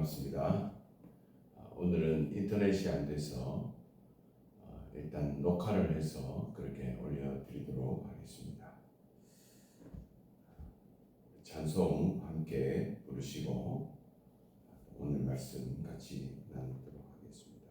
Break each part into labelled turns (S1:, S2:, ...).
S1: 반갑습니다. 오늘은 인터넷이 안 돼서 일단 녹화를 해서 그렇게 올려드리도록 하겠습니다. 찬송 함께 부르시고 오늘 말씀 같이 나누도록 하겠습니다.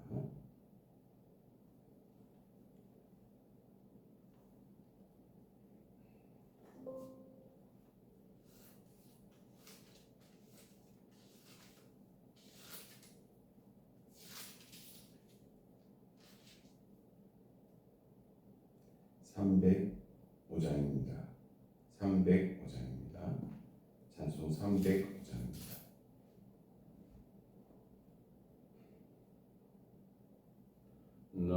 S1: 305장입니다. 305장입니다. 찬송 305장입니다. 나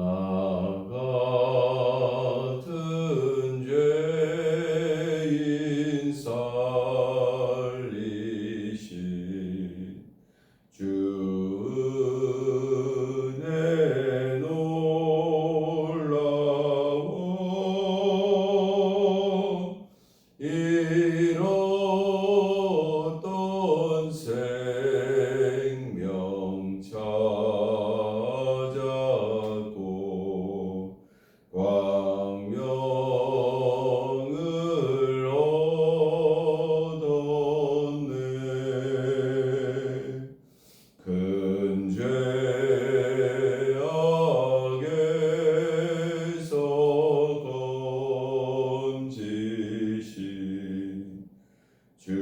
S1: 같은 죄인 살리신 주의 놀라워 잃었던 생명 찾았고 광명을 얻었네. 큰 죄악에서 건지신 주의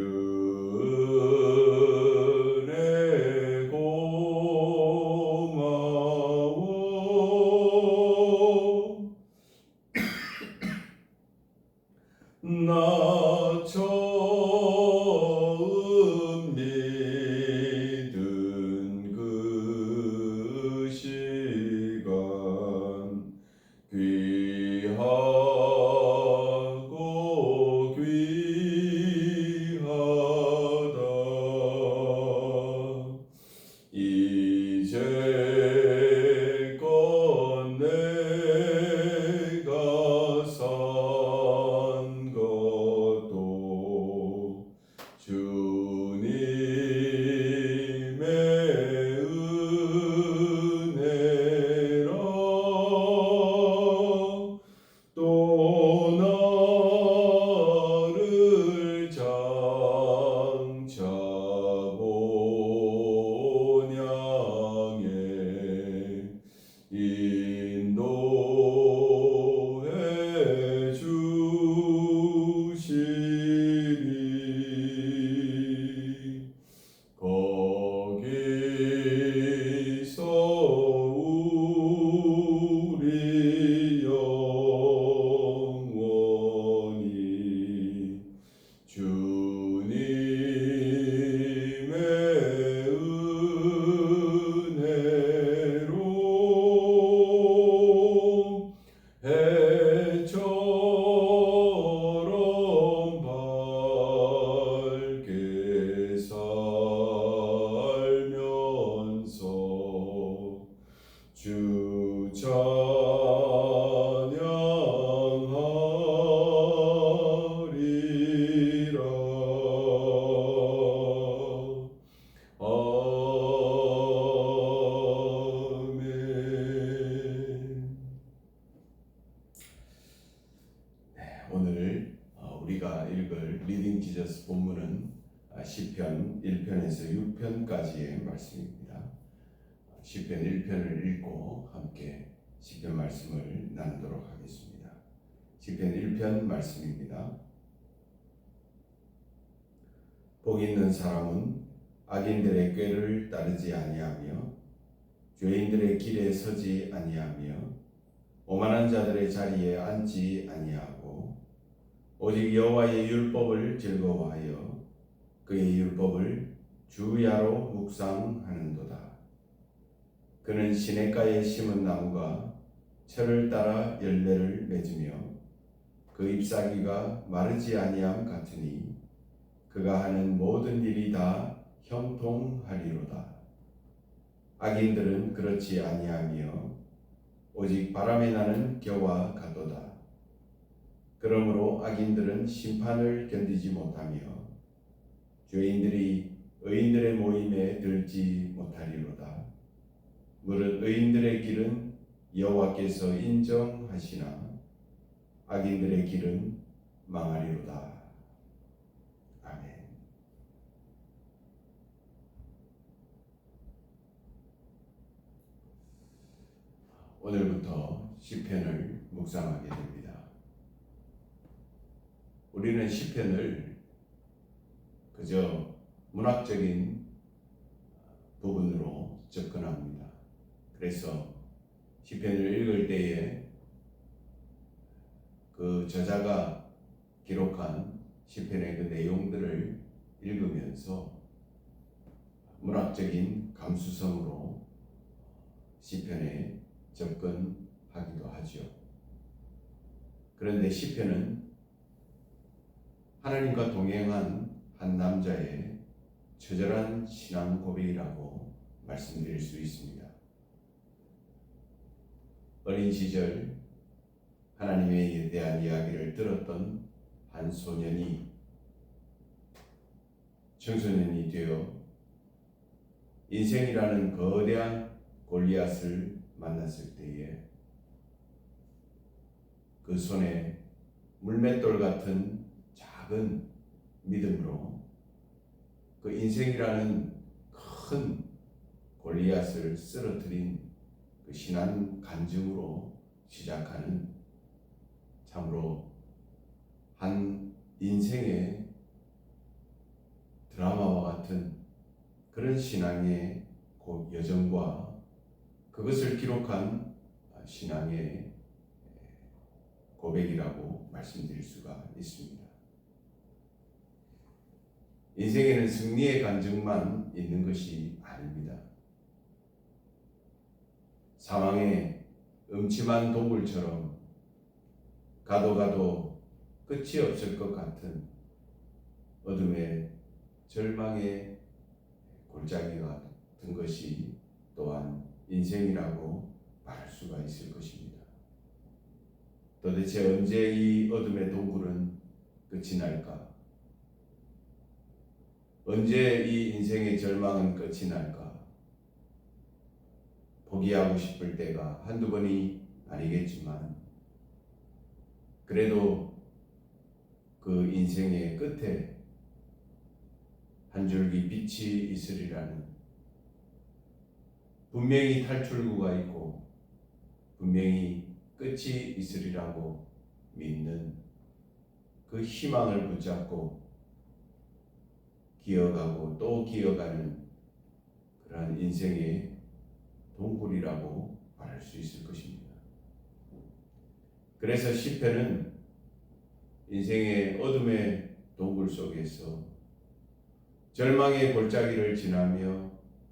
S1: 고마워. 나 처음 믿은 그 시간 귀하고 귀하다. 이제껏 내가 산 것도 주님의 은혜라. 또 나를 장차 본향에 인도해 주시리. 거기서 우리 영원히 주님의 은혜로 해처럼 밝게 살면서 주 찬양하리라. 아멘. 오늘 우리가 읽을 리딩 지저스 본문은 시편 1편에서 6편까지의 말씀입니다. 시편 1편을 읽고 함께 시편 말씀을 나누도록 하겠습니다. 시편 1편 말씀입니다. 복 있는 사람은 악인들의 꾀를 따르지 아니하며 죄인들의 길에 서지 아니하며 오만한 자들의 자리에 앉지 아니하고 오직 여호와의 율법을 즐거워하여 그의 율법을 주야로 묵상하는도다. 그는 시냇가에 심은 나무가 철을 따라 열매를 맺으며 그 잎사귀가 마르지 아니함 같으니 그가 하는 모든 일이 다 형통하리로다. 악인들은 그렇지 아니하며 오직 바람에 나는 겨와 같도다. 그러므로 악인들은 심판을 견디지 못하며 죄인들이 의인들의 모임에 들지 못하리로다. 무릇 의인들의 길은 여호와께서 인정하시나 악인들의 길은 망하리로다. 아멘. 오늘부터 시편을 묵상하게 됩니다. 우리는 시편을 그저 문학적인 부분으로 접근합니다. 그래서 시편을 읽을 때에 그 저자가 기록한 시편의 그 내용들을 읽으면서 문학적인 감수성으로 시편에 접근하기도 하죠. 그런데 시편은 하나님과 동행한 한 남자의 처절한 신앙 고백이라고 말씀드릴 수 있습니다. 어린 시절 하나님에 대한 이야기를 들었던 한 소년이 청소년이 되어 인생이라는 거대한 골리앗을 만났을 때에 그 손에 물맷돌 같은 작은 믿음으로 그 인생이라는 큰 골리앗을 쓰러뜨린 그 신앙 간증으로 시작하는 참으로 한 인생의 드라마와 같은 그런 신앙의 여정과 그것을 기록한 신앙의 고백이라고 말씀드릴 수가 있습니다. 인생에는 승리의 간증만 있는 것이 아닙니다. 사망의 음침한 동굴처럼 가도 끝이 없을 것 같은 어둠의 절망의 골짜기가 든 것이 또한 인생이라고 말할 수가 있을 것입니다. 도대체 언제 이 어둠의 동굴은 끝이 날까? 언제 이 인생의 절망은 끝이 날까? 포기하고 싶을 때가 한두 번이 아니겠지만 그래도 그 인생의 끝에 한 줄기 빛이 있으리라는 분명히 탈출구가 있고 분명히 끝이 있으리라고 믿는 그 희망을 붙잡고 기어가고 또 기어가는 그러한 인생의 동굴이라고 말할 수 있을 것입니다. 그래서 시편은 인생의 어둠의 동굴 속에서 절망의 골짜기를 지나며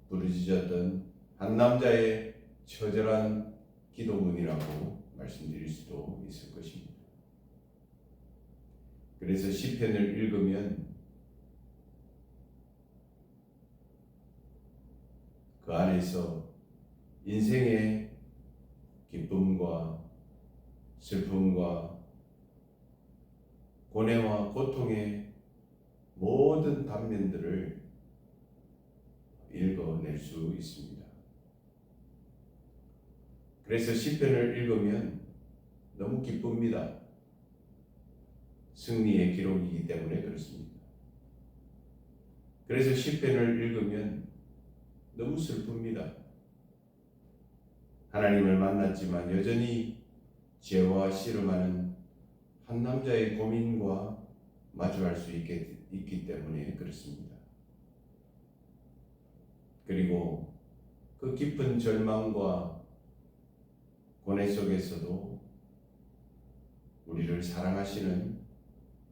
S1: 부르짖었던 한 남자의 처절한 기도문이라고 말씀드릴 수도 있을 것입니다. 그래서 시편을 읽으면 그 안에서 인생의 기쁨과 슬픔과 고뇌와 고통의 모든 단면들을 읽어낼 수 있습니다. 그래서 시편을 읽으면 너무 기쁩니다. 승리의 기록이기 때문에 그렇습니다. 그래서 시편을 읽으면 너무 슬픕니다. 하나님을 만났지만 여전히 죄와 씨름하는 한 남자의 고민과 마주할 수 있기 때문에 그렇습니다. 그리고 그 깊은 절망과 고뇌 속에서도 우리를 사랑하시는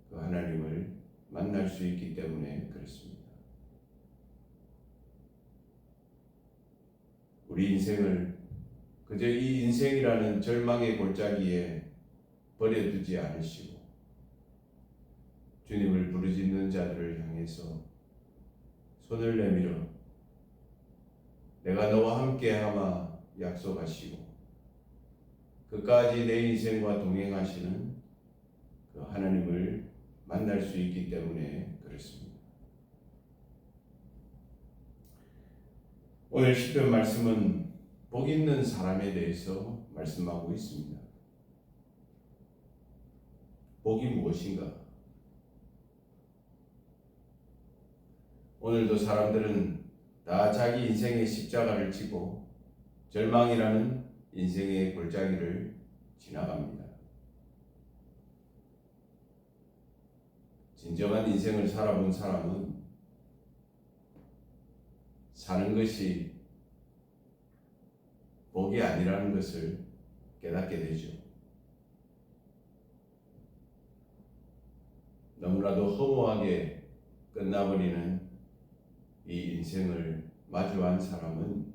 S1: 그 하나님을 만날 수 있기 때문에 그렇습니다. 우리 인생을 그저 이 인생이라는 절망의 골짜기에 버려두지 않으시고 주님을 부르짖는 자들을 향해서 손을 내밀어 내가 너와 함께하마 약속하시고 끝까지 내 인생과 동행하시는 그 하나님을 만날 수 있기 때문에 그렇습니다. 오늘 시편 말씀은 복 있는 사람에 대해서 말씀하고 있습니다. 복이 무엇인가? 오늘도 사람들은 다 자기 인생의 십자가를 지고 절망이라는 인생의 골짜기를 지나갑니다. 진정한 인생을 살아본 사람은 사는 것이 복이 아니라는 것을 깨닫게 되죠. 너무나도 허무하게 끝나버리는 이 인생을 마주한 사람은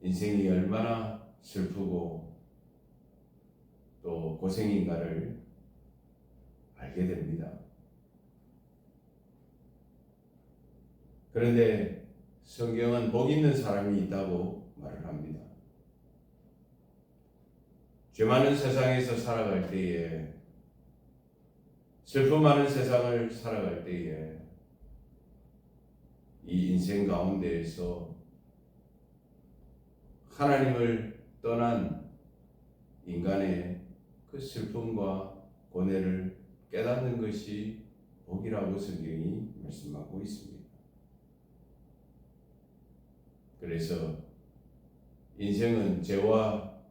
S1: 인생이 얼마나 슬프고 또 고생인가를 알게 됩니다. 그런데 성경은 복 있는 사람이 있다고 말을 합니다. 죄 많은 세상에서 살아갈 때에, 슬픔 많은 세상을 살아갈 때에 이 인생 가운데에서 하나님을 떠난 인간의 그 슬픔과 고뇌를 깨닫는 것이 복이라고 성경이 말씀하고 있습니다. 그래서 인생은 죄와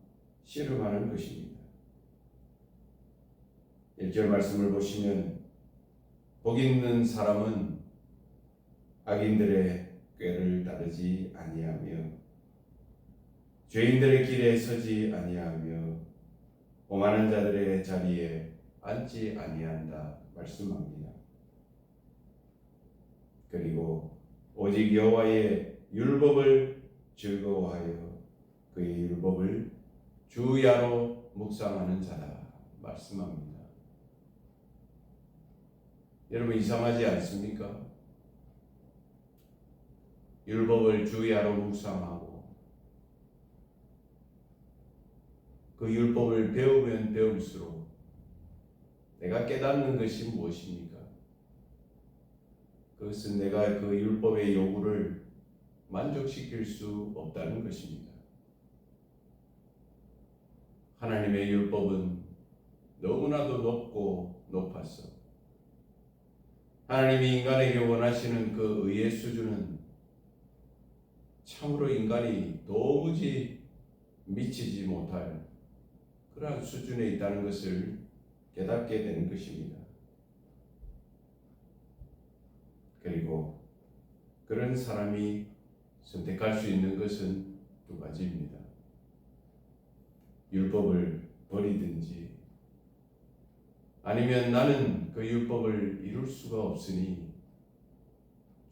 S1: 씨름하는 것입니다. 1절 말씀을 보시면 복 있는 사람은 악인들의 꾀를 따르지 아니하며 죄인들의 길에 서지 아니하며 오만한 자들의 자리에 앉지 아니한다 말씀합니다. 그리고 오직 여호와의 율법을 즐거워하여 그의 율법을 주야로 묵상하는 자다 말씀합니다. 여러분 이상하지 않습니까? 율법을 주야로 묵상하고 그 율법을 배우면 배울수록 내가 깨닫는 것이 무엇입니까? 그것은 내가 그 율법의 요구를 만족시킬 수 없다는 것입니다. 하나님의 율법은 너무나도 높고 높아서 하나님이 인간에게 원하시는 그 의의 수준은 참으로 인간이 도무지 미치지 못할 그러한 수준에 있다는 것을 깨닫게 되는 것입니다. 그리고 그런 사람이 선택할 수 있는 것은 두 가지입니다. 율법을 버리든지 아니면 나는 그 율법을 이룰 수가 없으니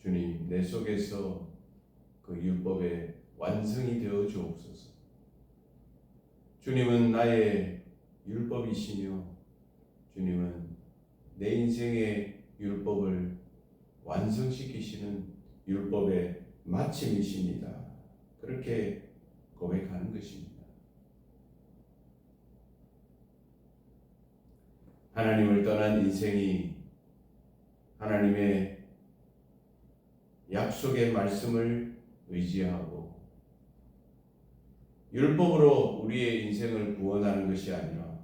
S1: 주님 내 속에서 그 율법의 완성이 되어 주옵소서. 주님은 나의 율법이시며 주님은 내 인생의 율법을 완성시키시는 율법의 마침이십니다. 그렇게 고백하는 것입니다. 하나님을 떠난 인생이 하나님의 약속의 말씀을 의지하고 율법으로 우리의 인생을 구원하는 것이 아니라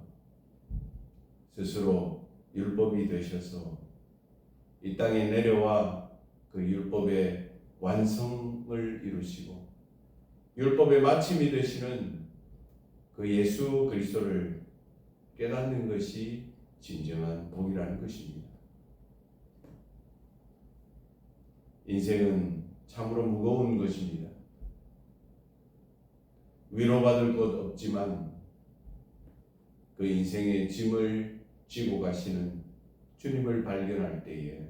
S1: 스스로 율법이 되셔서 이 땅에 내려와 그 율법의 완성을 이루시고 율법의 마침이 되시는 그 예수 그리스도를 깨닫는 것이 진정한 복이라는 것입니다. 인생은 참으로 무거운 것입니다. 위로받을 것 없지만 그 인생의 짐을 지고 가시는 주님을 발견할 때에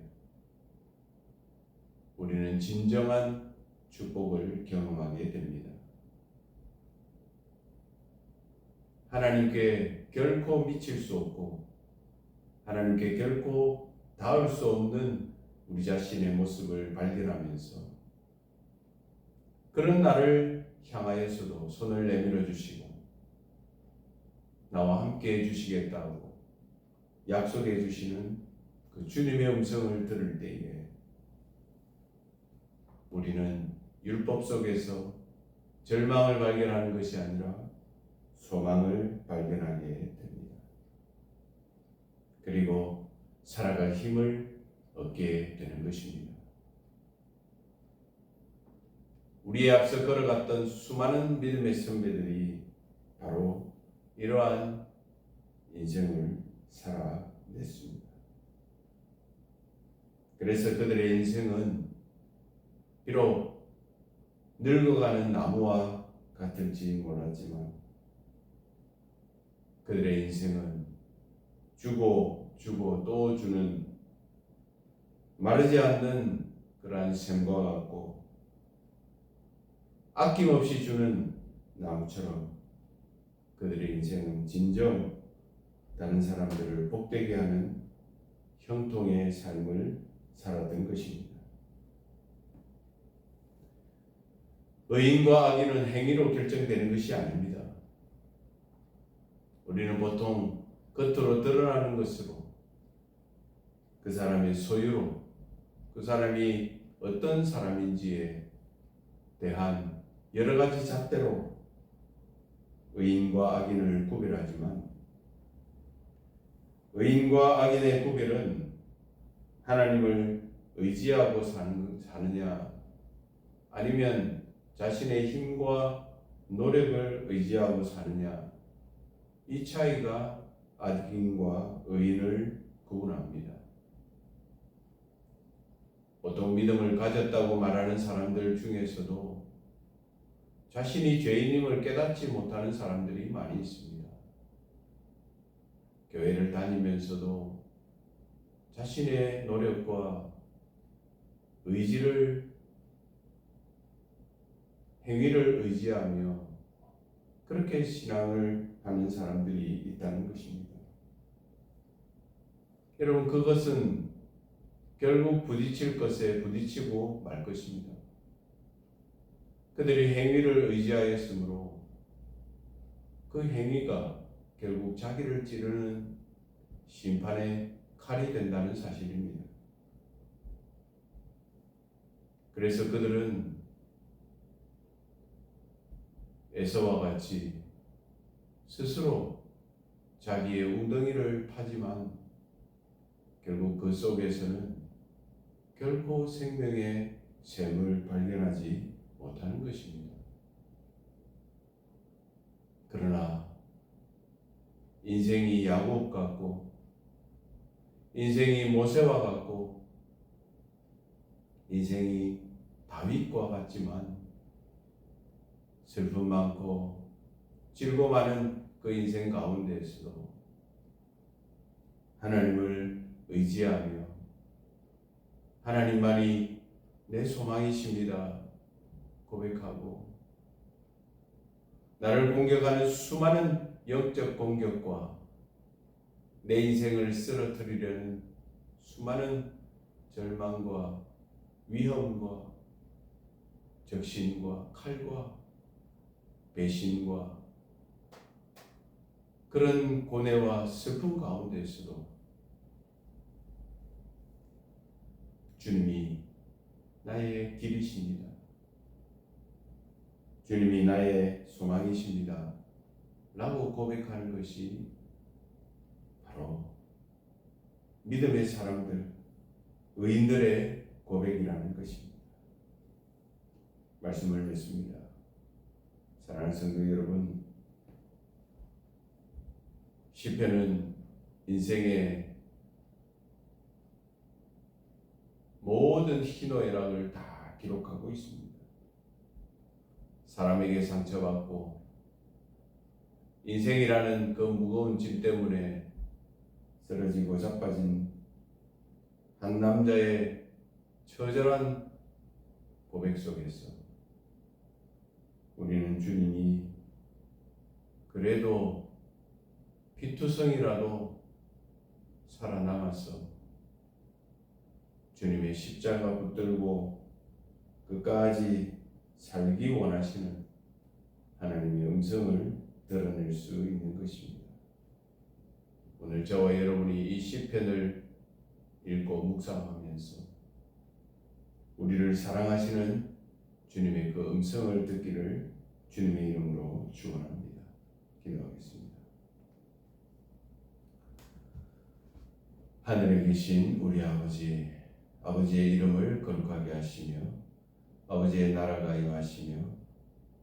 S1: 우리는 진정한 축복을 경험하게 됩니다. 하나님께 결코 미칠 수 없고 하나님께 결코 닿을 수 없는 우리 자신의 모습을 발견하면서 그런 나를 향하여서도 손을 내밀어 주시고 나와 함께 해주시겠다고 약속해 주시는 그 주님의 음성을 들을 때에 우리는 율법 속에서 절망을 발견하는 것이 아니라 소망을 발견하게 됩니다. 그리고 살아갈 힘을 얻게 되는 것입니다. 우리의 앞서 걸어갔던 수많은 믿음의 선배들이 바로 이러한 인생을 살아냈습니다. 그래서 그들의 인생은 비록 늙어가는 나무와 같을지 몰랐지만 그들의 인생은 주고 또 주는 마르지 않는 그러한 샘과 같고 아낌없이 주는 나무처럼 그들의 인생은 진정 다른 사람들을 복되게 하는 형통의 삶을 살았던 것입니다. 의인과 악인은 행위로 결정되는 것이 아닙니다. 우리는 보통 겉으로 드러나는 것으로 그 사람의 소유로 그 사람이 어떤 사람인지에 대한 여러 가지 잣대로 의인과 악인을 구별하지만 의인과 악인의 구별은 하나님을 의지하고 사느냐 아니면 자신의 힘과 노력을 의지하고 사느냐 이 차이가 악인과 의인을 구분합니다. 보통 믿음을 가졌다고 말하는 사람들 중에서도 자신이 죄인임을 깨닫지 못하는 사람들이 많이 있습니다. 교회를 다니면서도 자신의 노력과 행위를 의지하며 그렇게 신앙을 하는 사람들이 있다는 것입니다. 여러분, 그것은 결국 부딪힐 것에 부딪히고 말 것입니다. 그들이 행위를 의지하였으므로 그 행위가 결국 자기를 찌르는 심판의 칼이 된다는 사실입니다. 그래서 그들은 에서와 같이 스스로 자기의 웅덩이를 파지만 결국 그 속에서는 결코 생명의 샘을 발견하지 못하는 것입니다. 그러나 인생이 야곱 같고 인생이 모세와 같고 인생이 다윗과 같지만 슬픔 많고 즐거움 많은 그 인생 가운데에서도 하나님을 의지하며 하나님만이 내 소망이십니다 고백하고 나를 공격하는 수많은 영적 공격과 내 인생을 쓰러뜨리려는 수많은 절망과 위험과 적신과 칼과 배신과 그런 고뇌와 슬픔 가운데서도 주님이 나의 길이십니다. 주님이 나의 소망이십니다. 라고 고백하는 것이 바로 믿음의 사람들, 의인들의 고백이라는 것입니다. 말씀을 맺습니다. 사랑하는 성도 여러분, 시편은 인생의 모든 희노애락을 다 기록하고 있습니다. 사람에게 상처받고 인생이라는 그 무거운 짐 때문에 쓰러지고 자빠진 한 남자의 처절한 고백 속에서 우리는 주님이 그래도 피투성이라도 살아남아서 주님의 십자가 붙들고 끝까지 살기 원하시는 하나님의 음성을 드러낼 수 있는 것입니다. 오늘 저와 여러분이 이 시편을 읽고 묵상하면서 우리를 사랑하시는 주님의 그 음성을 듣기를 주님의 이름으로 축원합니다. 기도하겠습니다. 하늘에 계신 우리 아버지, 아버지의 이름을 거룩하게 하시며 아버지의 나라가 임하시며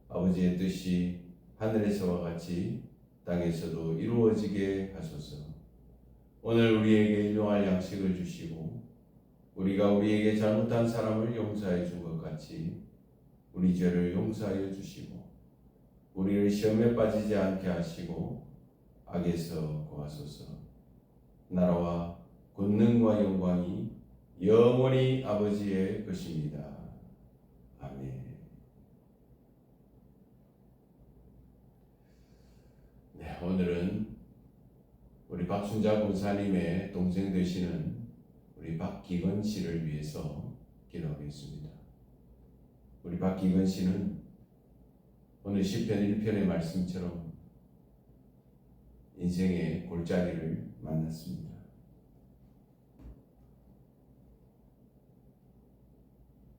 S1: 아버지의 뜻이 하늘에서와 같이 땅에서도 이루어지게 하소서. 오늘 우리에게 일용할 양식을 주시고 우리가 우리에게 잘못한 사람을 용서해 준 것 같이 우리 죄를 용서하여 주시고 우리를 시험에 빠지지 않게 하시고 악에서 구하소서. 나라와 권능과 영광이 영원히 아버지의 것입니다. 아멘. 네, 오늘은 우리 박순자 권사님의 동생 되시는 우리 박기건 씨를 위해서 기도하겠습니다. 우리 박기건 씨는 오늘 시편 1편의 말씀처럼 인생의 골짜기를 만났습니다.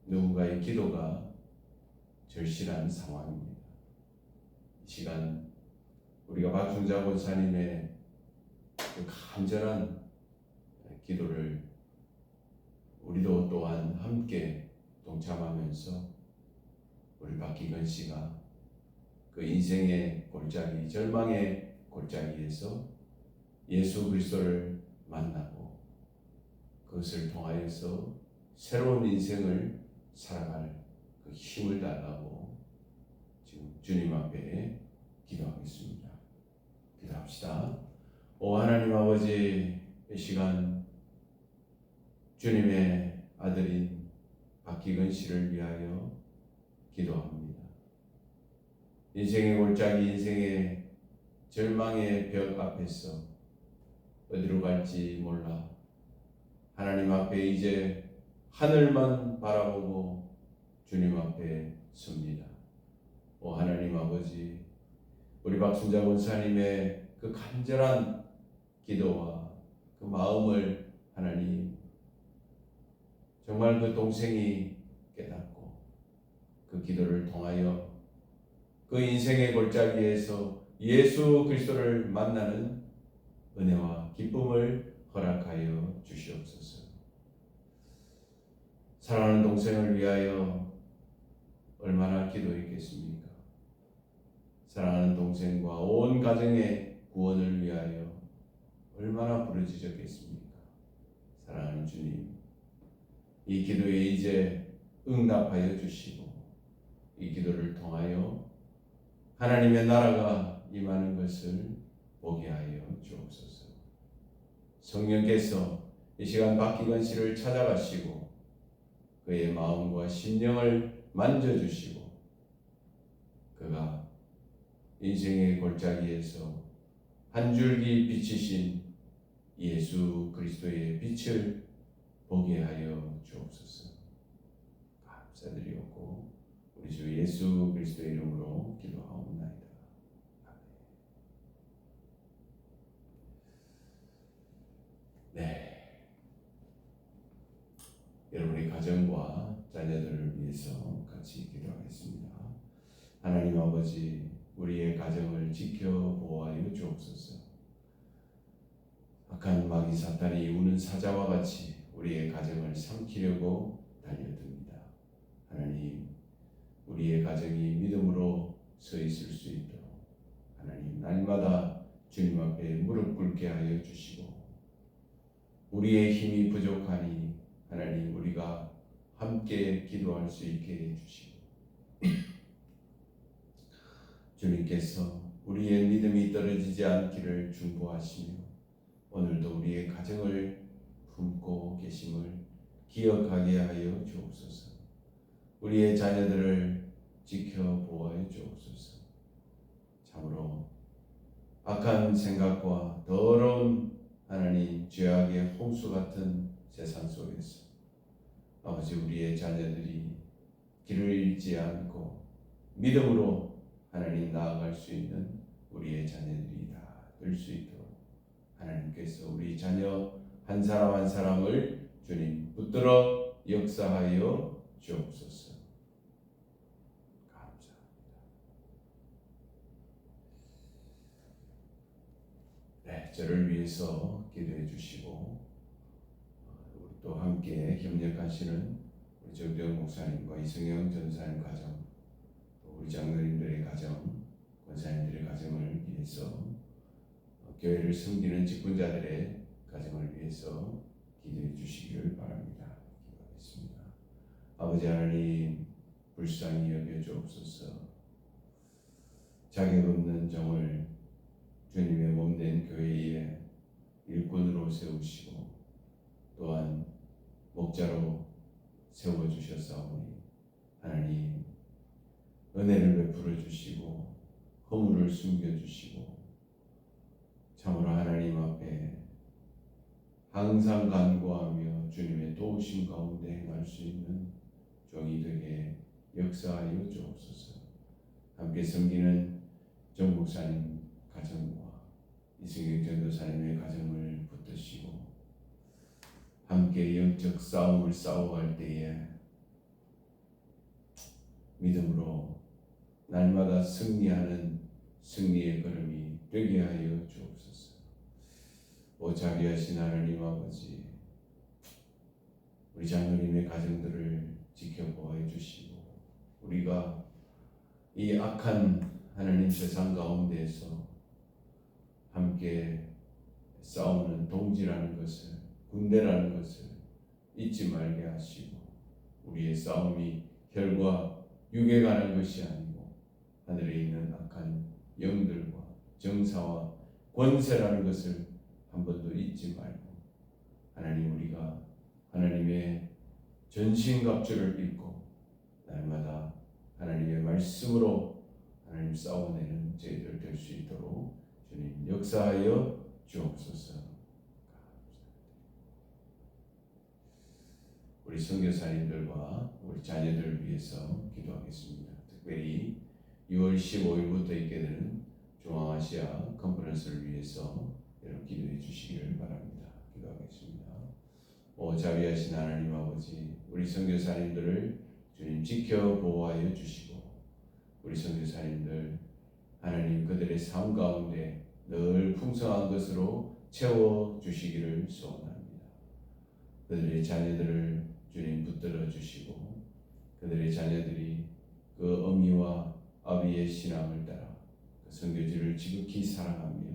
S1: 누군가의 기도가 절실한 상황입니다. 이 시간 우리가 박순자 권사님의 그 간절한 기도를 우리도 또한 함께 동참하면서 우리 박기건 씨가 그 인생의 골짜기, 절망의 골짜기에서 예수 그리스도를 만나고 그것을 통하여서 새로운 인생을 살아갈 그 힘을 달라고 지금 주님 앞에 기도하겠습니다. 기도합시다. 오 하나님 아버지, 이 시간 주님의 아들인 박기건 씨를 위하여 기도합니다. 인생의 골짜기, 인생의 절망의 벽 앞에서 어디로 갈지 몰라 하나님 앞에 이제 하늘만 바라보고 주님 앞에 섭니다. 오 하나님 아버지, 우리 박순자 권사님의 그 간절한 기도와 그 마음을 하나님 정말 그 동생이 깨닫고 그 기도를 통하여 그 인생의 골짜기에서 예수 그리스도를 만나는 은혜와 기쁨을 허락하여 주시옵소서. 사랑하는 동생을 위하여 얼마나 기도했겠습니까? 사랑하는 동생과 온 가정의 구원을 위하여 얼마나 부르짖었겠습니까? 사랑하는 주님, 이 기도에 이제 응답하여 주시고 이 기도를 통하여 하나님의 나라가 임하는 것을 보게 하여 주옵소서. 성령께서 이 시간 박기건 씨를 찾아가시고 그의 마음과 심령을 만져주시고 그가 인생의 골짜기에서 한 줄기 비치신 예수 그리스도의 빛을 보게 하여 주옵소서. 감사드리옵고 우리 주 예수 그리스도의 이름으로 기도하옵나이다. 네, 여러분의 가정과 자녀들을 위해서 같이 기도하겠습니다. 하나님 아버지, 우리의 가정을 지켜 보호하여 주옵소서. 악한 마귀 사탄이 우는 사자와 같이 우리의 가정을 삼키려고 달려듭니다. 하나님, 우리의 가정이 믿음으로 서 있을 수 있도록 하나님 날마다 주님 앞에 무릎 꿇게 하여 주시고 우리의 힘이 부족하니 하나님 우리가 함께 기도할 수 있게 해 주시고 주님께서 우리의 믿음이 떨어지지 않기를 중보하시며 오늘도 우리의 가정을 품고 계심을 기억하게 하여 주옵소서. 우리의 자녀들을 지켜 보호하여 주옵소서. 참으로 악한 생각과 더러운 하나님 죄악의 홍수 같은 세상 속에서 아버지 우리의 자녀들이 길을 잃지 않고 믿음으로 하나님 나아갈 수 있는 우리의 자녀들이 다 될 수 있도록 하나님께서 우리 자녀 한 사람 한 사람을 주님 붙들어 역사하여 주옵소서. 감사합니다. 네, 저를 위해서 기도해 주시고 우리 또 함께 협력하시는 우리 정대영 목사님과 이승영 전사님 가정, 또 우리 장로님들의 가정, 권사님들의 가정을 위해서 교회를 섬기는 직분자들의 가정을 위해서 기도해 주시기를 바랍니다. 기도하겠습니다. 아버지 하나님, 불쌍히 여겨 주옵소서. 자격 없는 종을 주님의 몸된 교회에 일꾼으로 세우시고 또한 목자로 세워주셨사오니 하나님, 은혜를 베풀어 주시고 허물을 숨겨주시고 참으로 하나님 앞에 항상 간구하며 주님의 도우심 가운데 행할 수 있는 종이 되게 역사하여 주옵소서. 함께 섬기는 정 목사님 가정과 이승영 전도사님의 가정을 붙드시고 함께 영적 싸움을 싸워갈 때에 믿음으로 날마다 승리하는 승리의 걸음이 되게 하여 주옵소서. 오 자비하신 하나님 아버지, 우리 장로님의 가정들을 지켜보아 주시고 우리가 이 악한 하나님 세상 가운데에서 함께 싸우는 동지라는 것을, 군대라는 것을 잊지 말게 하시고 우리의 싸움이 혈과 육에 관한 것이 아니고 하늘에 있는 악한 영들과 정사와 권세라는 것을 한 번도 잊지 말고 하나님, 우리가 하나님의 전신갑주를 입고 날마다 하나님의 말씀으로 하나님 싸워내는 저희들 될 수 있도록 주님 역사하여 주옵소서. 우리 선교사님들과 우리 자녀들을 위해서 기도하겠습니다. 특별히 6월 15일부터 있게 되는 중앙아시아 컨퍼런스를 위해서 여러분 기도해 주시기를 바랍니다. 기도하겠습니다. 오 자비하신 하나님 아버지, 우리 선교사님들을 주님 지켜 보호하여 주시고 우리 선교사님들 하나님 그들의 삶 가운데 늘 풍성한 것으로 채워 주시기를 소원합니다. 그들의 자녀들을 주님 붙들어 주시고 그들의 자녀들이 그 어미와 아비의 신앙을 따라 그 선교지를 지극히 사랑하며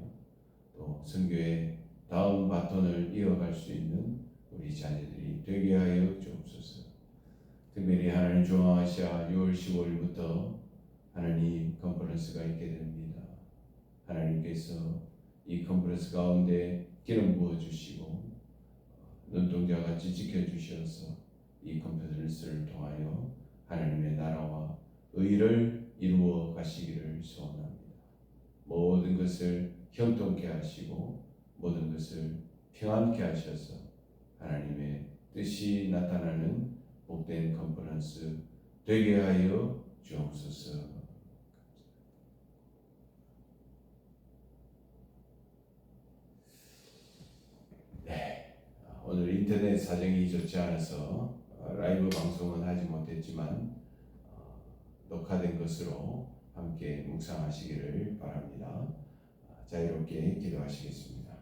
S1: 또 선교의 다음 바톤을 이어갈 수 있는 우리 자녀들이 되게 하여 주옵소서. 특별히 하나님 중앙아시아 6월 15일부터 하나님 컨퍼런스가 있게 됩니다. 하나님께서 이 컨퍼런스 가운데 기름 부어 주시고 눈동자같이 지켜주셔서 이 컨퍼런스를 통하여 하나님의 나라와 의를 이루어 가시기를 소원합니다. 모든 것을 형통케 하시고 모든 것을 평안케 하셔서 하나님의 뜻이 나타나는 복된 컨퍼런스 되게 하여 주옵소서. 네, 오늘 인터넷 사정이 좋지 않아서 라이브 방송은 하지 못했지만 녹화된 것으로 함께 묵상하시기를 바랍니다. 자유롭게 기도하시겠습니다.